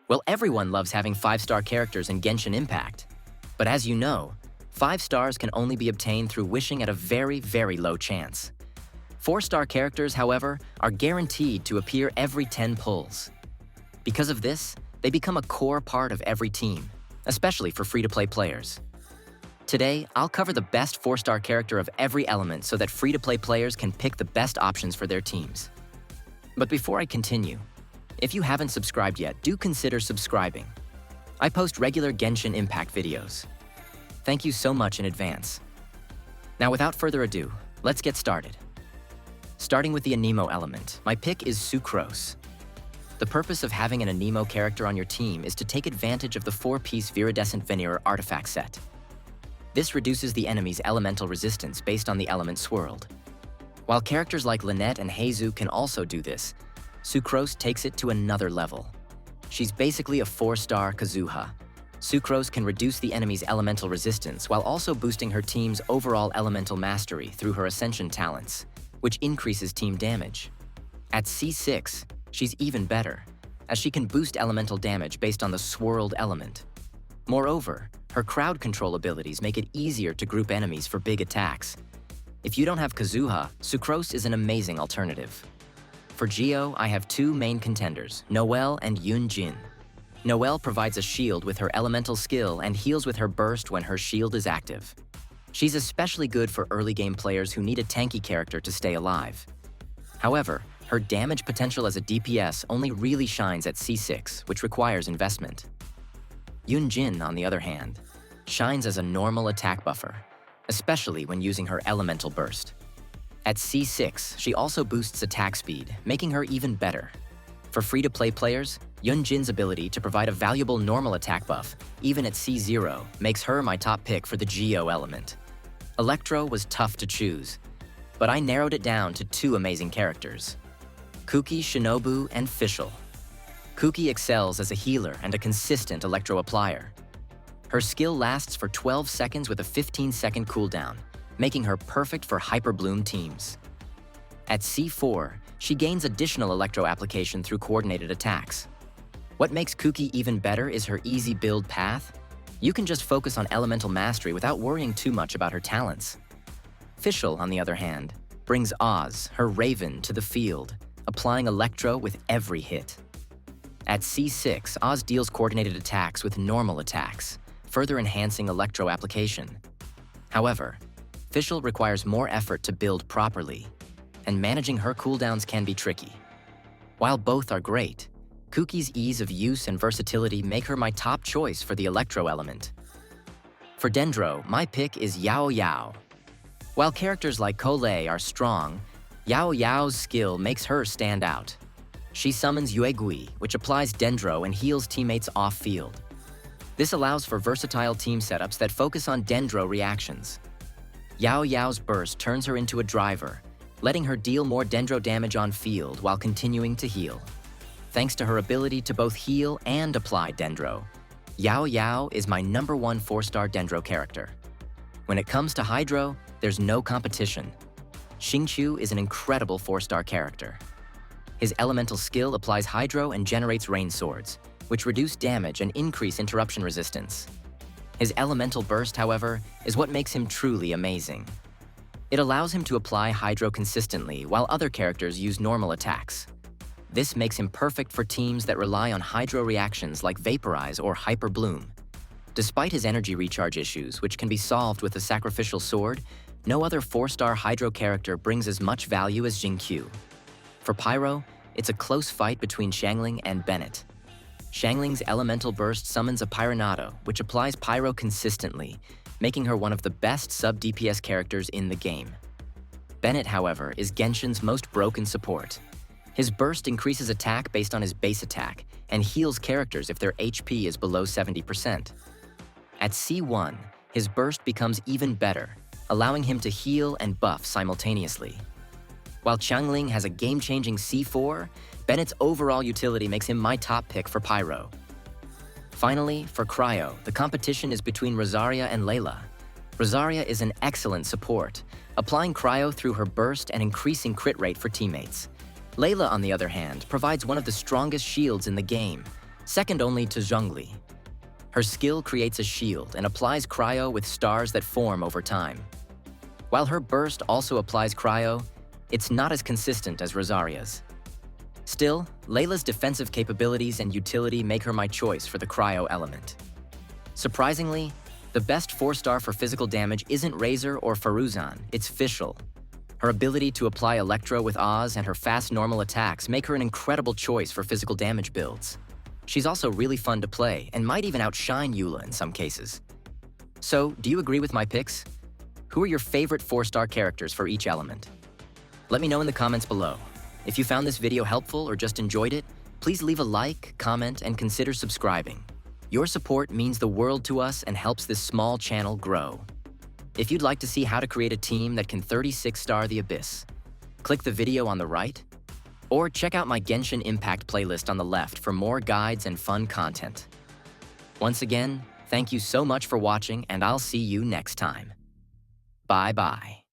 Well, everyone loves having 5-star characters in Genshin Impact. But as you know, 5 stars can only be obtained through wishing at a very, very low chance. 4-star characters, however, are guaranteed to appear every 10 pulls. Because of this, they become a core part of every team, especially for free-to-play players. Today, I'll cover the best 4-star character of every element so that free-to-play players can pick the best options for their teams. But before I continue, if you haven't subscribed yet, do consider subscribing. I post regular Genshin Impact videos. Thank you so much in advance. Now, without further ado, let's get started. Starting with the Anemo element, my pick is Sucrose. The purpose of having an Anemo character on your team is to take advantage of the 4-piece Viridescent Veneer artifact set. This reduces the enemy's elemental resistance based on the element swirled. While characters like Lynette and Heizu can also do this, Sucrose takes it to another level. She's basically a 4-star Kazuha. Sucrose can reduce the enemy's elemental resistance while also boosting her team's overall elemental mastery through her Ascension talents, which increases team damage. At C6, she's even better, as she can boost elemental damage based on the swirled element. Moreover, her crowd control abilities make it easier to group enemies for big attacks. If you don't have Kazuha, Sucrose is an amazing alternative. For Geo, I have 2 main contenders, Noelle and Yunjin. Noelle provides a shield with her elemental skill and heals with her burst when her shield is active. She's especially good for early game players who need a tanky character to stay alive. However, her damage potential as a DPS only really shines at C6, which requires investment. Yunjin, on the other hand, shines as a normal attack buffer, especially when using her elemental burst. At C6, she also boosts attack speed, making her even better. For free-to-play players, Yunjin's ability to provide a valuable normal attack buff, even at C0, makes her my top pick for the Geo element. Electro was tough to choose, but I narrowed it down to 2 amazing characters: Kuki, Shinobu, and Fischl. Kuki excels as a healer and a consistent Electro applier. Her skill lasts for 12 seconds with a 15-second cooldown, making her perfect for Hyper Bloom teams. At C4, she gains additional Electro application through coordinated attacks. What makes Kuki even better is her easy build path. You can just focus on elemental mastery without worrying too much about her talents. Fischl, on the other hand, brings Oz, her Raven, to the field, applying Electro with every hit. At C6, Oz deals coordinated attacks with normal attacks, further enhancing Electro application. However, Fischl requires more effort to build properly, and managing her cooldowns can be tricky. While both are great, Kuki's ease of use and versatility make her my top choice for the Electro element. For Dendro, my pick is Yao Yao. While characters like Colei are strong, Yao Yao's skill makes her stand out. She summons Yuegui, which applies Dendro and heals teammates off-field. This allows for versatile team setups that focus on Dendro reactions. Yao Yao's burst turns her into a driver, letting her deal more Dendro damage on field while continuing to heal. Thanks to her ability to both heal and apply Dendro, Yao Yao is my #1 4-star Dendro character. When it comes to Hydro, there's no competition. Xingqiu is an incredible 4-star character. His elemental skill applies Hydro and generates rain swords, which reduce damage and increase interruption resistance. His elemental burst, however, is what makes him truly amazing. It allows him to apply Hydro consistently while other characters use normal attacks. This makes him perfect for teams that rely on Hydro reactions like Vaporize or Hyper Bloom. Despite his energy recharge issues, which can be solved with a sacrificial sword, no other 4-star Hydro character brings as much value as Xingqiu. For Pyro, it's a close fight between Xiangling and Bennett. Xiangling's elemental burst summons a Pyronado, which applies Pyro consistently, making her one of the best sub-DPS characters in the game. Bennett, however, is Genshin's most broken support. His burst increases attack based on his base attack, and heals characters if their HP is below 70%. At C1, his burst becomes even better, allowing him to heal and buff simultaneously. While Xiangling has a game-changing C4, Bennett's overall utility makes him my top pick for Pyro. Finally, for Cryo, the competition is between Rosaria and Layla. Rosaria is an excellent support, applying Cryo through her burst and increasing crit rate for teammates. Layla, on the other hand, provides one of the strongest shields in the game, second only to Zhongli. Her skill creates a shield and applies Cryo with stars that form over time. While her burst also applies Cryo, it's not as consistent as Rosaria's. Still, Layla's defensive capabilities and utility make her my choice for the Cryo element. Surprisingly, the best 4-star for physical damage isn't Razor or Faruzan, it's Fischl. Her ability to apply Electro with Oz and her fast normal attacks make her an incredible choice for physical damage builds. She's also really fun to play and might even outshine Eula in some cases. So, do you agree with my picks? Who are your favorite 4-star characters for each element? Let me know in the comments below. If you found this video helpful or just enjoyed it, please leave a like, comment, and consider subscribing. Your support means the world to us and helps this small channel grow. If you'd like to see how to create a team that can 36-star the Abyss, click the video on the right, or check out my Genshin Impact playlist on the left for more guides and fun content. Once again, thank you so much for watching, and I'll see you next time. Bye-bye.